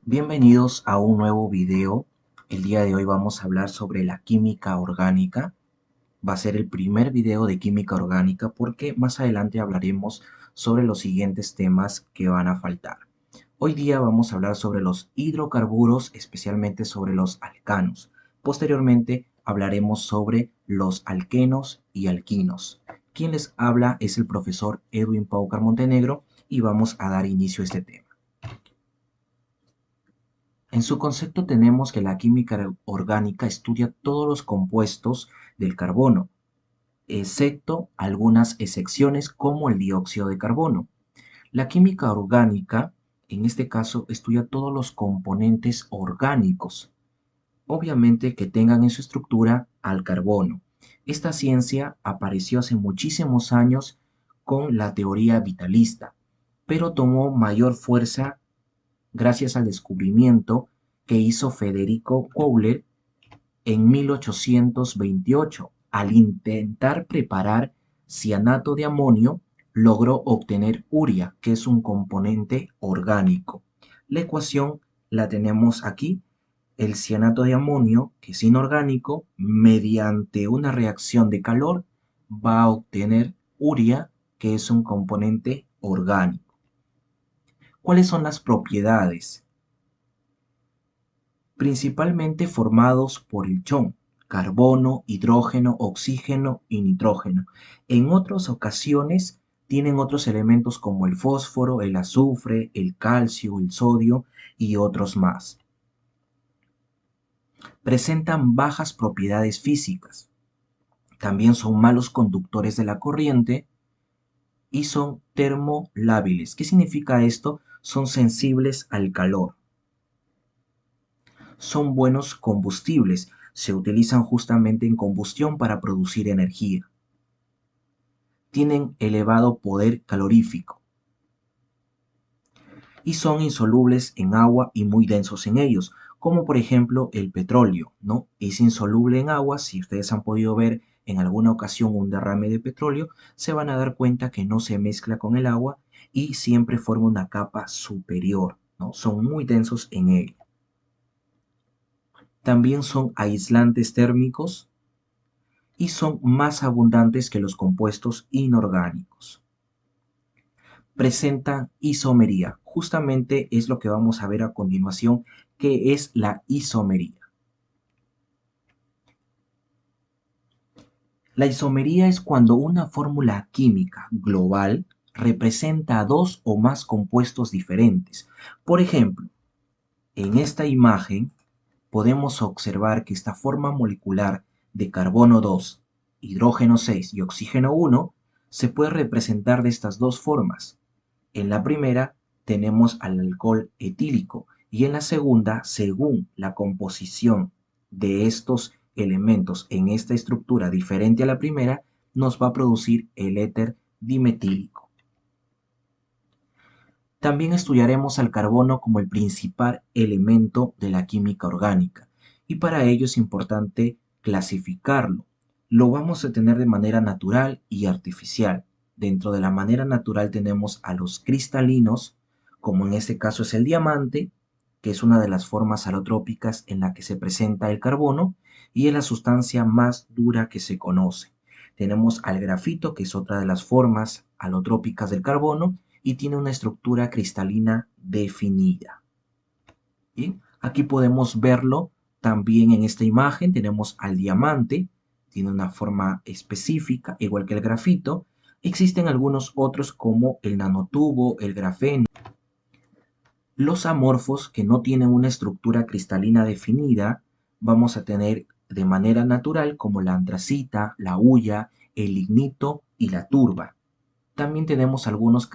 Bienvenidos a un nuevo video. El día de hoy vamos a hablar sobre la química orgánica. Va a ser el primer video de química orgánica porque más adelante hablaremos sobre los siguientes temas que van a faltar. Hoy día vamos a hablar sobre los hidrocarburos, especialmente sobre los alcanos. Posteriormente hablaremos sobre los alquenos y alquinos. Quien les habla es el profesor Edwin Paucar Montenegro y vamos a dar inicio a este tema. En su concepto tenemos que la química orgánica estudia todos los compuestos del carbono, excepto algunas excepciones como el dióxido de carbono. La química orgánica, en este caso, estudia todos los componentes orgánicos, obviamente que tengan en su estructura al carbono. Esta ciencia apareció hace muchísimos años con la teoría vitalista, pero tomó mayor fuerza gracias al descubrimiento que hizo Federico Wöhler en 1828. Al intentar preparar cianato de amonio, logró obtener urea, que es un componente orgánico. La ecuación la tenemos aquí. El cianato de amonio, que es inorgánico, mediante una reacción de calor, va a obtener urea, que es un componente orgánico. ¿Cuáles son las propiedades? Principalmente formados por el chon, carbono, hidrógeno, oxígeno y nitrógeno. En otras ocasiones tienen otros elementos como el fósforo, el azufre, el calcio, el sodio y otros más. Presentan bajas propiedades físicas. También son malos conductores de la corriente y son termolábiles. ¿Qué significa esto? Son sensibles al calor. Son buenos combustibles, se utilizan justamente en combustión para producir energía. Tienen elevado poder calorífico y son insolubles en agua y muy densos en ellos, como por ejemplo el petróleo, ¿no? Es insoluble en agua. Si ustedes han podido ver en alguna ocasión un derrame de petróleo, se van a dar cuenta que no se mezcla con el agua y siempre forma una capa superior, ¿no? Son muy densos en ello. También son aislantes térmicos y son más abundantes que los compuestos inorgánicos. Presentan isomería. Justamente es lo que vamos a ver a continuación, que es la isomería. La isomería es cuando una fórmula química global representa a dos o más compuestos diferentes. Por ejemplo, en esta imagen podemos observar que esta forma molecular de carbono 2, hidrógeno 6 y oxígeno 1 se puede representar de estas dos formas. En la primera tenemos al alcohol etílico y en la segunda, según la composición de estos elementos en esta estructura diferente a la primera, nos va a producir el éter dimetílico. También estudiaremos al carbono como el principal elemento de la química orgánica y para ello es importante clasificarlo. Lo vamos a tener de manera natural y artificial. Dentro de la manera natural tenemos a los cristalinos, como en este caso es el diamante, que es una de las formas alotrópicas en la que se presenta el carbono y es la sustancia más dura que se conoce. Tenemos al grafito, que es otra de las formas alotrópicas del carbono, y tiene una estructura cristalina definida. ¿Bien? Aquí podemos verlo también en esta imagen. Tenemos al diamante, tiene una forma específica, igual que el grafito. Existen algunos otros como el nanotubo, el grafeno. Los amorfos que no tienen una estructura cristalina definida, vamos a tener de manera natural como la antracita, la hulla, el lignito y la turba. También tenemos algunos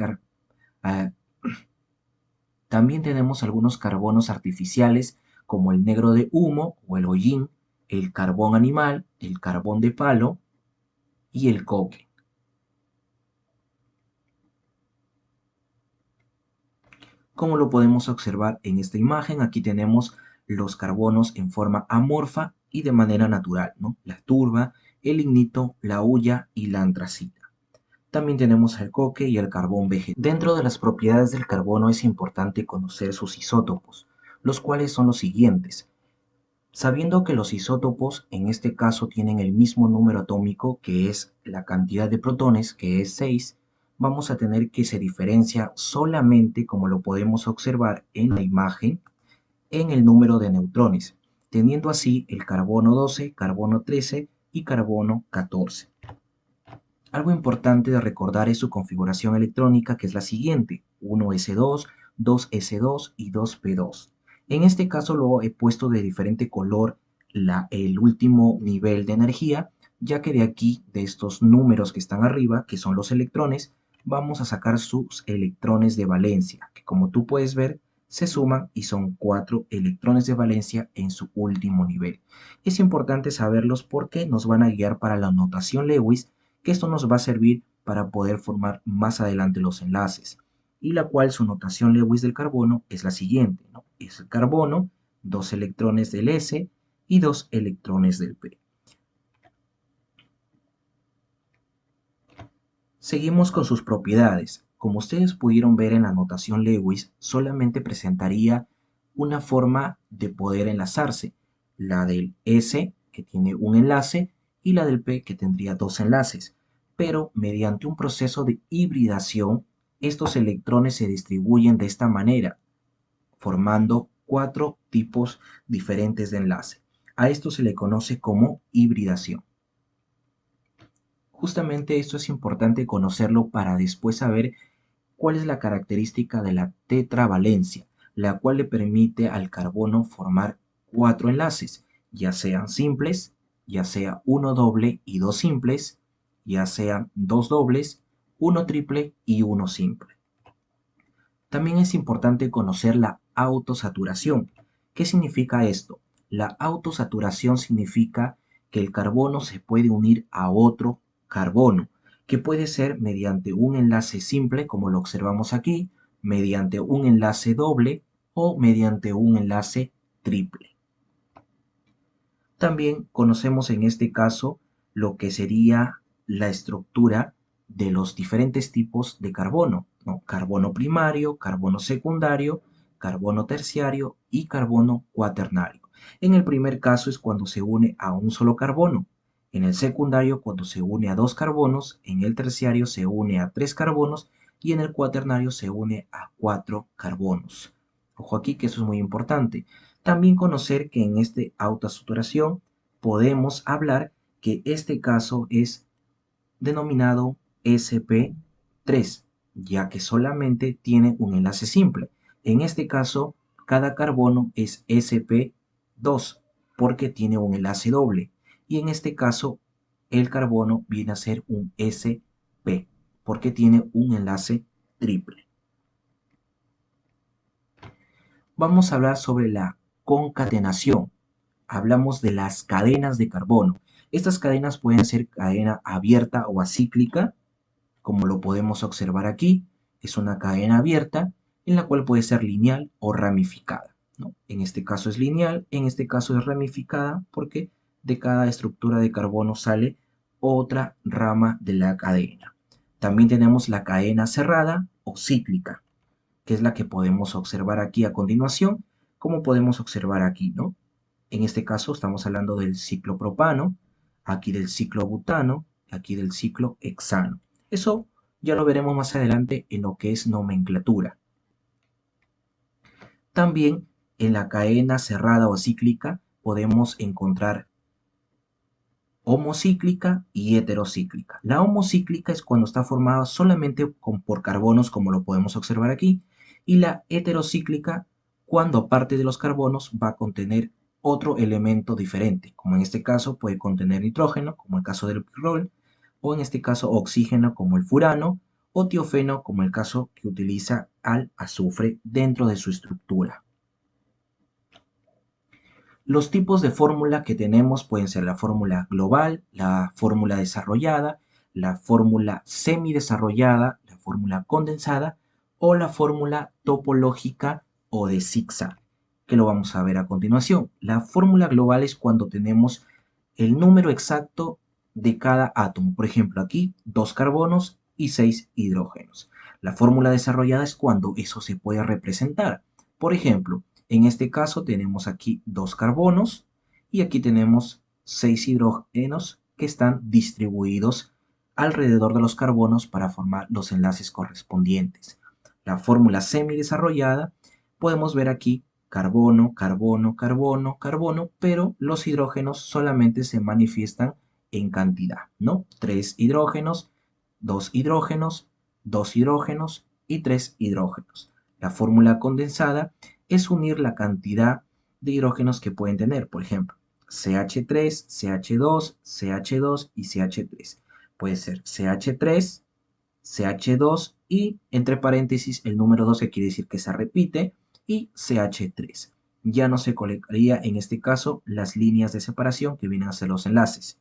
También tenemos algunos carbonos artificiales como el negro de humo o el hollín, el carbón animal, el carbón de palo y el coque. Como lo podemos observar en esta imagen, aquí tenemos los carbonos en forma amorfa y de manera natural, ¿no? La turba, el lignito, la hulla y la antracita. También tenemos el coque y el carbón vegetal. Dentro de las propiedades del carbono es importante conocer sus isótopos. los cuales son los siguientes. Sabiendo que los isótopos en este caso tienen el mismo número atómico, que es la cantidad de protones, que es 6, vamos a tener que se diferencia solamente, como lo podemos observar en la imagen, en el número de neutrones, teniendo así el carbono 12, carbono 13 y carbono 14. Algo importante de recordar es su configuración electrónica, que es la siguiente: 1s2, 2s2 y 2p2. En este caso lo he puesto de diferente color el último nivel de energía, ya que de aquí, de estos números que están arriba, que son los electrones, vamos a sacar sus electrones de valencia, que como tú puedes ver, se suman y son 4 electrones de valencia en su último nivel. Es importante saberlos porque nos van a guiar para la notación Lewis, que esto nos va a servir para poder formar más adelante los enlaces, y la cual su notación Lewis del carbono es la siguiente, ¿no? Es el carbono, 2 electrones del S y 2 electrones del P. Seguimos con sus propiedades. Como ustedes pudieron ver en la notación Lewis, solamente presentaría una forma de poder enlazarse, la del S, que tiene un enlace, y la del P, que tendría dos enlaces. Pero mediante un proceso de hibridación, estos electrones se distribuyen de esta manera, formando 4 tipos diferentes de enlace. A esto se le conoce como hibridación. Justamente esto es importante conocerlo para después saber cuál es la característica de la tetravalencia, la cual le permite al carbono formar 4 enlaces, ya sean simples, ya sea uno doble y dos simples, ya sean dos dobles, uno triple y uno simple. También es importante conocer la autosaturación. ¿Qué significa esto? La autosaturación significa que el carbono se puede unir a otro carbono, que puede ser mediante un enlace simple, como lo observamos aquí, mediante un enlace doble o mediante un enlace triple. También conocemos en este caso lo que sería la estructura de los diferentes tipos de carbono, ¿no? Carbono primario, carbono secundario, carbono terciario y carbono cuaternario. En el primer caso es cuando se une a un solo carbono. En el secundario, cuando se une a dos carbonos. En el terciario se une a tres carbonos y en el cuaternario se une a cuatro carbonos. Ojo aquí que eso es muy importante. También conocer que en este autosaturación podemos hablar que este caso es denominado sp3, ya que solamente tiene un enlace simple. En este caso, cada carbono es sp2 porque tiene un enlace doble. Y en este caso, el carbono viene a ser un sp porque tiene un enlace triple. Vamos a hablar sobre la concatenación. Hablamos de las cadenas de carbono. Estas cadenas pueden ser cadena abierta o acíclica, como lo podemos observar aquí. Es una cadena abierta en la cual puede ser lineal o ramificada, ¿no? En este caso es lineal, en este caso es ramificada porque de cada estructura de carbono sale otra rama de la cadena. También tenemos la cadena cerrada o cíclica, que es la que podemos observar aquí a continuación, como podemos observar aquí, ¿no? En este caso estamos hablando del ciclo propano, aquí del ciclo butano, aquí del ciclo hexano. Eso ya lo veremos más adelante en lo que es nomenclatura. También en la cadena cerrada o cíclica podemos encontrar homocíclica y heterocíclica. La homocíclica es cuando está formada solamente por carbonos, como lo podemos observar aquí, y la heterocíclica cuando aparte de los carbonos va a contener otro elemento diferente, como en este caso puede contener nitrógeno, como el caso del pirrol, o en este caso oxígeno, como el furano, o tiofeno, como el caso que utiliza al azufre dentro de su estructura. Los tipos de fórmula que tenemos pueden ser la fórmula global, la fórmula desarrollada, la fórmula semidesarrollada, la fórmula condensada o la fórmula topológica o de zigzag, que lo vamos a ver a continuación. La fórmula global es cuando tenemos el número exacto de cada átomo. Por ejemplo, aquí 2 carbonos y 6 hidrógenos. La fórmula desarrollada es cuando eso se puede representar. Por ejemplo, En este caso tenemos aquí 2 carbonos y aquí tenemos 6 hidrógenos que están distribuidos alrededor de los carbonos para formar los enlaces correspondientes. La fórmula semi-desarrollada, podemos ver aquí carbono, carbono, carbono, carbono, pero los hidrógenos solamente se manifiestan en cantidad, ¿no? 3 hidrógenos, 2 hidrógenos, 2 hidrógenos y 3 hidrógenos. La fórmula condensada es unir la cantidad de hidrógenos que pueden tener, por ejemplo, CH3, CH2, CH2 y CH3. Puede ser CH3, CH2 y entre paréntesis el número 2 que quiere decir que se repite y CH3. Ya no se colocaría en este caso las líneas de separación que vienen a ser los enlaces.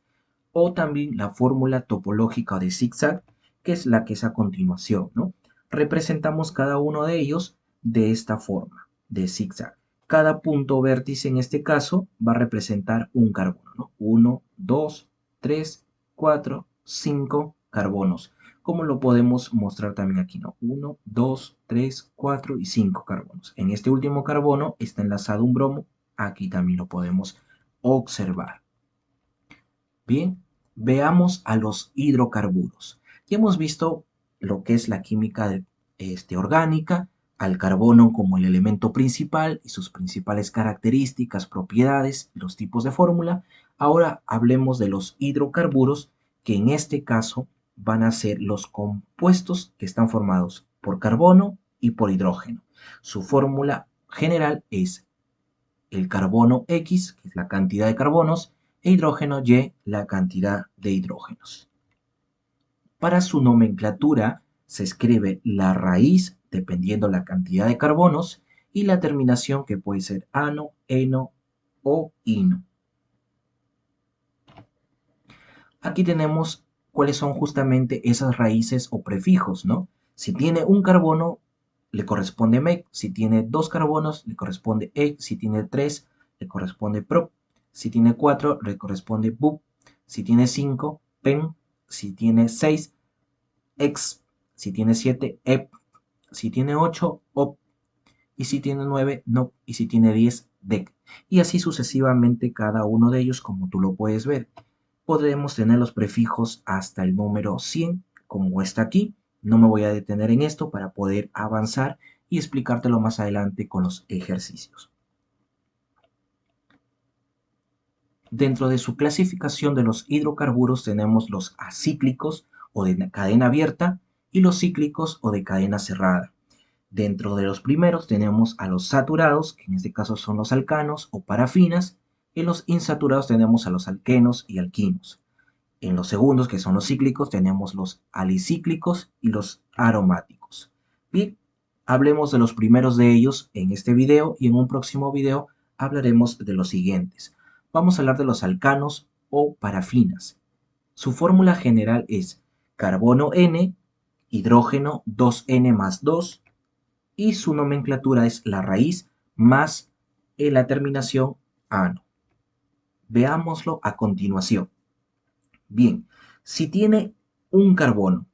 O también la fórmula topológica de zigzag, que es la que es a continuación, ¿no? Representamos cada uno de ellos de esta forma, de zigzag. Cada punto vértice en este caso va a representar un carbono, ¿no? 1, 2, 3, 4, 5 carbonos. Como lo podemos mostrar también aquí, ¿no? 1, 2, 3, 4 y 5 carbonos. En este último carbono está enlazado un bromo. Aquí también lo podemos observar. Bien, veamos a los hidrocarburos. Ya hemos visto lo que es la química orgánica, al carbono como el elemento principal y sus principales características, propiedades, los tipos de fórmula. Ahora hablemos de los hidrocarburos, que en este caso van a ser los compuestos que están formados por carbono y por hidrógeno. Su fórmula general es el carbono X, que es la cantidad de carbonos, e hidrógeno Y, la cantidad de hidrógenos. Para su nomenclatura se escribe la raíz, dependiendo la cantidad de carbonos, y la terminación que puede ser ano, eno o ino. Aquí tenemos cuáles son justamente esas raíces o prefijos, ¿no? Si tiene un carbono, le corresponde mec. Si tiene 2 carbonos, le corresponde ec. Si tiene 3, le corresponde prop. Si tiene 4, le corresponde bup. Si tiene 5, pen. Si tiene 6, ex. Si tiene 7, ep. Si tiene 8, op. Y si tiene 9, no. Y si tiene 10, dec. Y así sucesivamente cada uno de ellos, como tú lo puedes ver. Podemos tener los prefijos hasta el número 100, como está aquí. No me voy a detener en esto para poder avanzar y explicártelo más adelante con los ejercicios. Dentro de su clasificación de los hidrocarburos tenemos los acíclicos o de cadena abierta y los cíclicos o de cadena cerrada. Dentro de los primeros tenemos a los saturados, que en este caso son los alcanos o parafinas, y en los insaturados tenemos a los alquenos y alquinos. En los segundos, que son los cíclicos, tenemos los alicíclicos y los aromáticos. Bien, hablemos de los primeros de ellos en este video y en un próximo video hablaremos de los siguientes. Vamos a hablar de los alcanos o parafinas. Su fórmula general es carbono N, hidrógeno 2N más 2 y su nomenclatura es la raíz más la terminación ano. Veámoslo a continuación. Bien, si tiene un carbono,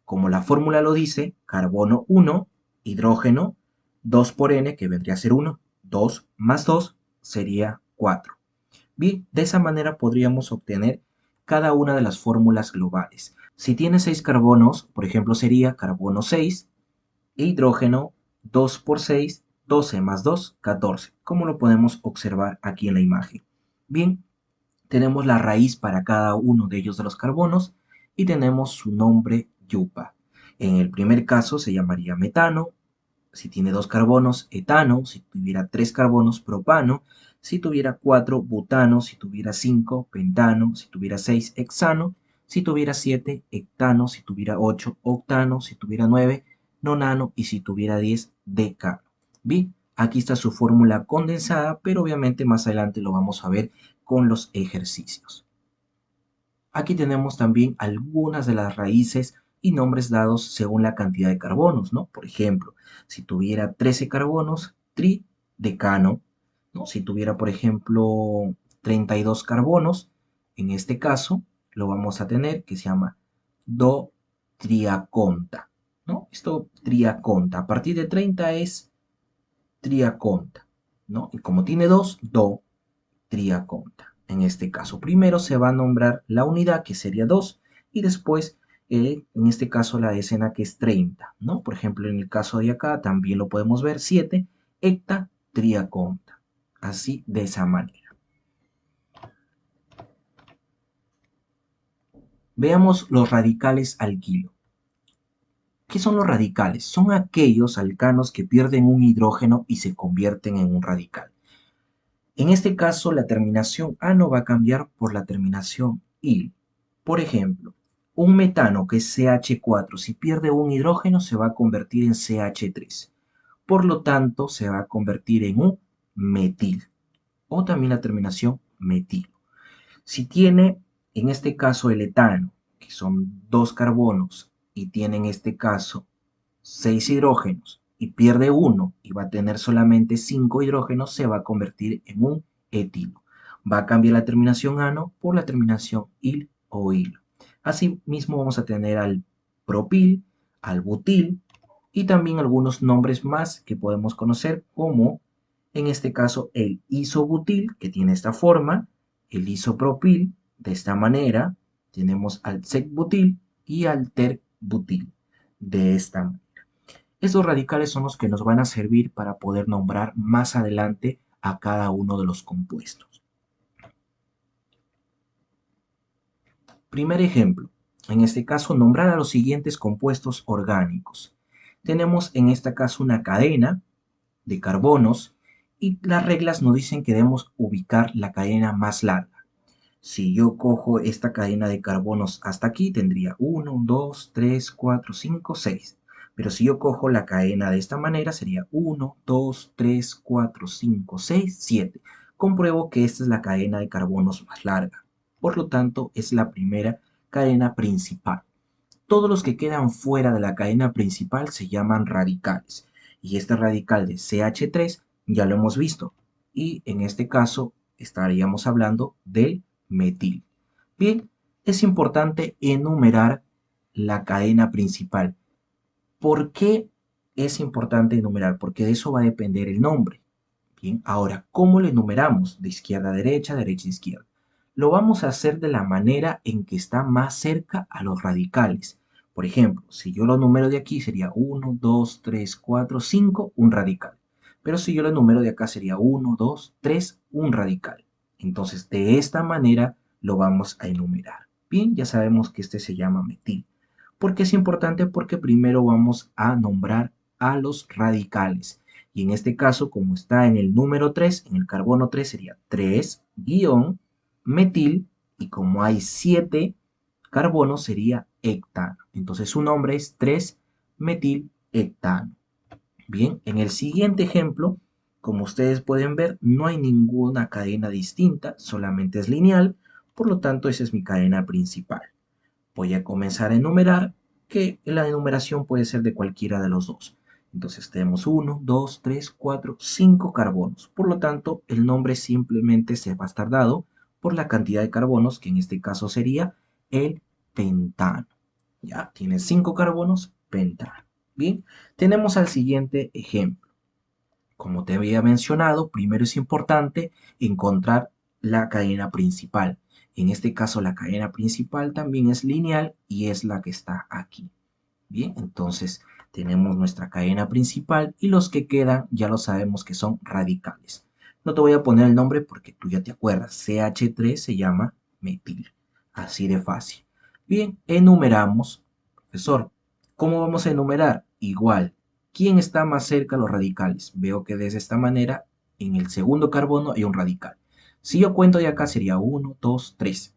como la fórmula lo dice, carbono 1, hidrógeno 2 por N, que vendría a ser 1, 2 más 2 sería 4. Bien, de esa manera podríamos obtener cada una de las fórmulas globales. Si tiene 6 carbonos, por ejemplo, sería carbono 6, e hidrógeno 2 por 6, 12 más 2, 14, como lo podemos observar aquí en la imagen. Bien, tenemos la raíz para cada uno de ellos de los carbonos y tenemos su nombre yupa. En el primer caso se llamaría metano, si tiene 2 carbonos, etano, si tuviera 3 carbonos, propano, si tuviera 4, butano, si tuviera 5, pentano, si tuviera 6, hexano, si tuviera 7, hectano, si tuviera 8, octano, si tuviera 9, nonano y si tuviera 10, decano. Bien, aquí está su fórmula condensada, pero obviamente más adelante lo vamos a ver con los ejercicios. Aquí tenemos también algunas de las raíces y nombres dados según la cantidad de carbonos, ¿no? Por ejemplo, si tuviera 13 carbonos, tridecano, ¿no? Si tuviera, por ejemplo, 32 carbonos, en este caso lo vamos a tener que se llama dotriaconta, ¿no? Esto triaconta. A partir de 30 es triaconta. ¿no? Y como tiene dos, do, triaconta. En este caso, primero se va a nombrar la unidad, que sería 2, y después, en este caso, la decena, que es 30, ¿no? Por ejemplo, en el caso de acá, también lo podemos ver, 7, hecta, triaconta. Así, de esa manera. Veamos los radicales alquilo. ¿Qué son los radicales? Son aquellos alcanos que pierden un hidrógeno y se convierten en un radical. En este caso, la terminación ano va a cambiar por la terminación il. Por ejemplo, un metano que es CH4, si pierde un hidrógeno se va a convertir en CH3. Por lo tanto, se va a convertir en un metil, o también la terminación metil. Si tiene, en este caso, el etano, que son dos carbonos, y tiene en este caso 6 hidrógenos, y pierde uno, y va a tener solamente 5 hidrógenos, se va a convertir en un etilo. Va a cambiar la terminación ano por la terminación il o hilo. Asimismo vamos a tener al propil, al butil, y también algunos nombres más que podemos conocer, como en este caso el isobutil, que tiene esta forma, el isopropil, de esta manera, tenemos al secbutil y al terbutil, de esta manera. Estos radicales son los que nos van a servir para poder nombrar más adelante a cada uno de los compuestos. Primer ejemplo, en este caso, nombrar a los siguientes compuestos orgánicos. Tenemos en este caso una cadena de carbonos y las reglas nos dicen que debemos ubicar la cadena más larga. Si yo cojo esta cadena de carbonos hasta aquí, tendría 1, 2, 3, 4, 5, 6. Pero si yo cojo la cadena de esta manera, sería 1, 2, 3, 4, 5, 6, 7. Compruebo que esta es la cadena de carbonos más larga. Por lo tanto, es la primera cadena principal. Todos los que quedan fuera de la cadena principal se llaman radicales. Y este radical de CH3 ya lo hemos visto. Y en este caso estaríamos hablando del metil. Bien, es importante enumerar la cadena principal. ¿Por qué es importante enumerar? Porque de eso va a depender el nombre. Bien, ahora, ¿cómo lo enumeramos? De izquierda a derecha, derecha a izquierda. Lo vamos a hacer de la manera en que está más cerca a los radicales. Por ejemplo, si yo lo numero de aquí sería 1, 2, 3, 4, 5, un radical. Pero si yo lo numero de acá sería 1, 2, 3, un radical. Entonces, de esta manera lo vamos a enumerar. Bien, ya sabemos que este se llama metil. ¿Por qué es importante? Porque primero vamos a nombrar a los radicales. Y en este caso, como está en el número 3, en el carbono 3 sería 3-metil, y como hay 7 carbonos sería hectano. Entonces su nombre es 3-metil-hectano. Bien, en el siguiente ejemplo, como ustedes pueden ver, no hay ninguna cadena distinta, solamente es lineal, por lo tanto esa es mi cadena principal. Voy a comenzar a enumerar, que la enumeración puede ser de cualquiera de los dos. Entonces tenemos 1, 2, 3, 4, 5 carbonos. Por lo tanto, el nombre simplemente se va a estar dado por la cantidad de carbonos, que en este caso sería el pentano. Ya, tiene 5 carbonos, pentano. Bien, tenemos al siguiente ejemplo. Como te había mencionado, primero es importante encontrar la cadena principal. En este caso, la cadena principal también es lineal y es la que está aquí. Bien, entonces tenemos nuestra cadena principal y los que quedan ya lo sabemos que son radicales. No te voy a poner el nombre porque tú ya te acuerdas. CH3 se llama metil. Así de fácil. Bien, enumeramos. Profesor, ¿cómo vamos a enumerar? Igual. ¿Quién está más cerca a los radicales? Veo que de esta manera, en el segundo carbono hay un radical. Si yo cuento de acá sería 1, 2, 3.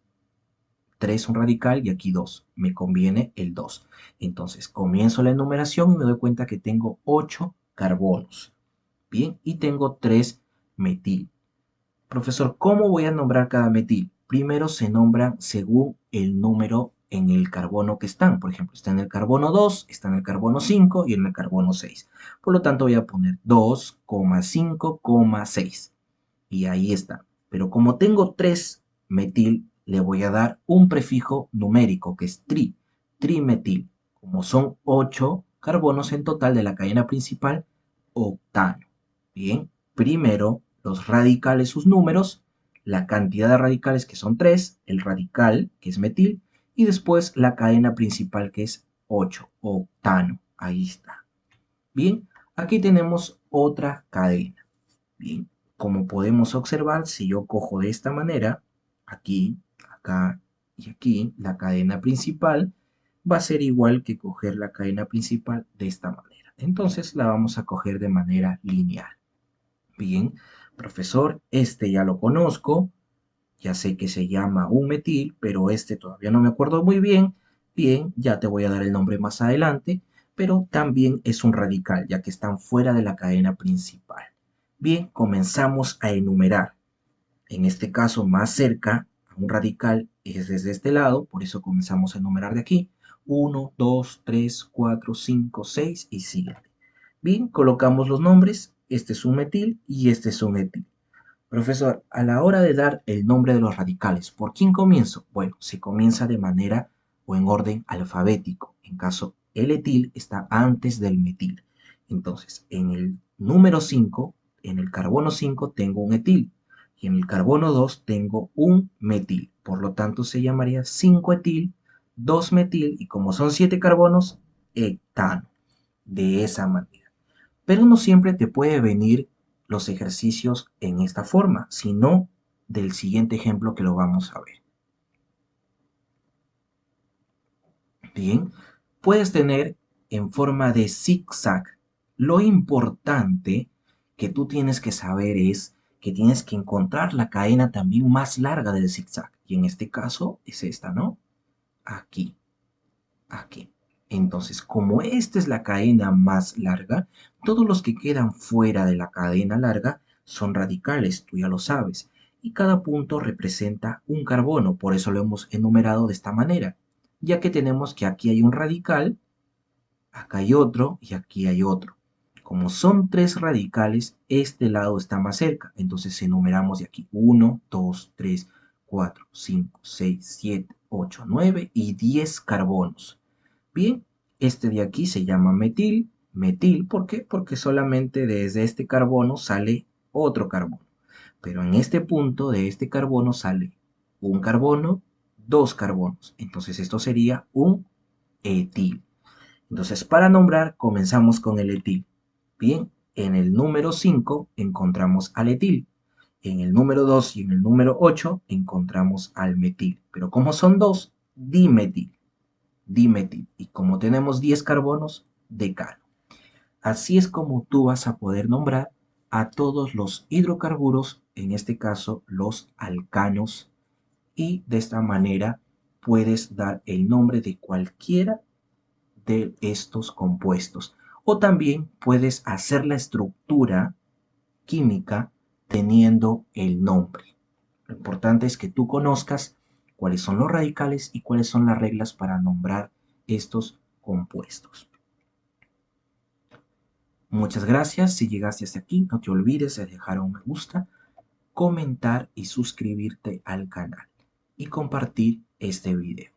3 un radical y aquí 2. Me conviene el 2. Entonces comienzo la enumeración y me doy cuenta que tengo 8 carbonos. Bien, y tengo 3 metil. Profesor, ¿cómo voy a nombrar cada metil? Primero se nombran según el número en el carbono que están. Por ejemplo, está en el carbono 2, está en el carbono 5 y en el carbono 6. Por lo tanto, voy a poner 2,5,6. Y ahí está. Pero como tengo 3 metil, le voy a dar un prefijo numérico que es trimetil. Como son 8 carbonos en total de la cadena principal, octano. Bien, primero los radicales, sus números, la cantidad de radicales que son 3, el radical que es metil y después la cadena principal que es 8, octano. Ahí está. Bien, aquí tenemos otra cadena. Bien, como podemos observar, si yo cojo de esta manera, aquí, acá y aquí, la cadena principal va a ser igual que coger la cadena principal de esta manera. Entonces la vamos a coger de manera lineal. Bien, profesor, este ya lo conozco, ya sé que se llama un metil, pero este todavía no me acuerdo muy bien. Bien, ya te voy a dar el nombre más adelante, pero también es un radical, ya que están fuera de la cadena principal. Bien, comenzamos a enumerar. En este caso, más cerca a un radical es desde este lado, por eso comenzamos a enumerar de aquí. 1, 2, 3, 4, 5, 6 y sigue. Bien, colocamos los nombres. Este es un metil y este es un etil. Profesor, a la hora de dar el nombre de los radicales, ¿por quién comienzo? Bueno, se comienza de manera o en orden alfabético. En caso, el etil está antes del metil. Entonces, en el número 5, en el carbono 5 tengo un etil y en el carbono 2 tengo un metil. Por lo tanto, se llamaría 5 etil, 2 metil y como son 7 carbonos, hectano. De esa manera. Pero no siempre te puede venir los ejercicios en esta forma, sino del siguiente ejemplo que lo vamos a ver. Bien, puedes tener en forma de zigzag. Lo importante que tú tienes que saber es que tienes que encontrar la cadena también más larga del zigzag. Y en este caso es esta, ¿no? Aquí, aquí. Entonces, como esta es la cadena más larga, todos los que quedan fuera de la cadena larga son radicales, tú ya lo sabes, y cada punto representa un carbono, por eso lo hemos enumerado de esta manera, ya que tenemos que aquí hay un radical, acá hay otro y aquí hay otro. Como son tres radicales, este lado está más cerca, entonces enumeramos de aquí 1, 2, 3, 4, 5, 6, 7, 8, 9 y 10 carbonos. Bien, este de aquí se llama metil. Metil, ¿por qué? Porque solamente desde este carbono sale otro carbono. Pero en este punto de este carbono sale un carbono, dos carbonos. Entonces esto sería un etil. Entonces para nombrar comenzamos con el etil. Bien, en el número 5 encontramos al etil. En el número 2 y en el número 8 encontramos al metil. Pero como son dos, dimetil. Dimetil. Y como tenemos 10 carbonos, decano. Así es como tú vas a poder nombrar a todos los hidrocarburos, en este caso los alcanos, y de esta manera puedes dar el nombre de cualquiera de estos compuestos. O también puedes hacer la estructura química teniendo el nombre. Lo importante es que tú conozcas cuáles son los radicales y cuáles son las reglas para nombrar estos compuestos. Muchas gracias. Si llegaste hasta aquí, no te olvides de dejar un me gusta, comentar y suscribirte al canal y compartir este video.